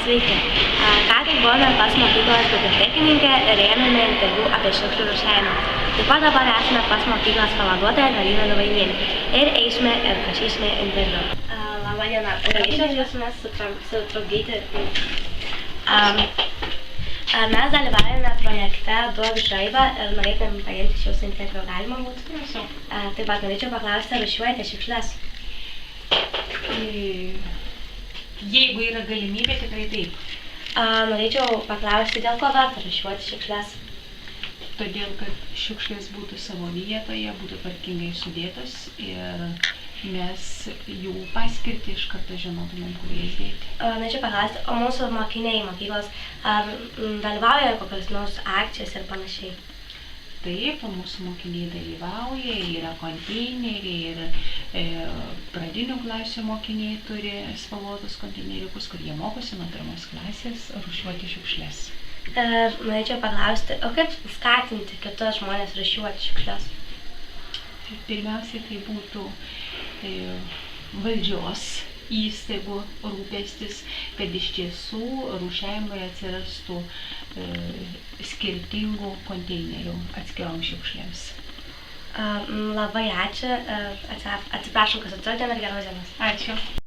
Sveiki. Ką tik buvome pas mokyklos bibliotekininkę ir ėmėme interviu apie šiukšlių rūšiavimą. Taip pat dabar esame pas mokyklos pavaduotoją Galiną Davainienę ir eisime ir prašysime interviu. Labą dieną. Norėčiau jūs sutrukdyti. Mes dalyvaujame projekte Duok žaibą ir norėtume paimti iš jūsų interviu. Galima būtų? Taip pat norėčiau paklausti, ar rūšiuojate šiukšles? Jeigu yra galimybė, tikrai taip. Norėčiau paklausti, dėl ko verta rūšiuoti šiukšles? Todėl, kad šiukšlės būtų savo vietoje, būtų tvarkingai sudėtos ir mes jų paskirtį iš karto žinotumėm, kur jas dėti. Norėčiau paklausti, o mūsų mokiniai mokyklos ar dalyvauja kokios nors akcijos ir panašiai? Taip, mūsų mokiniai dalyvauja, yra konteineriai ir pradinių klasių mokiniai turi spalvotus konteineriukus, kur jie mokosi nuo 1 klasės rūšiuoti šiukšles. Ir norėčiau paklausti, o kaip skatinti kitus žmonės rūšiuoti šiukšles? Pirmiausiai tai būtų valdžios įstaigų rūpestis, kad iš tiesų rūšiavimui atsirastų skirtingų konteinerių atskirom šiukšlėms. Labai ačiū. Atsiprašom, kad sutrukdėm ir geros dienos. Ačiū.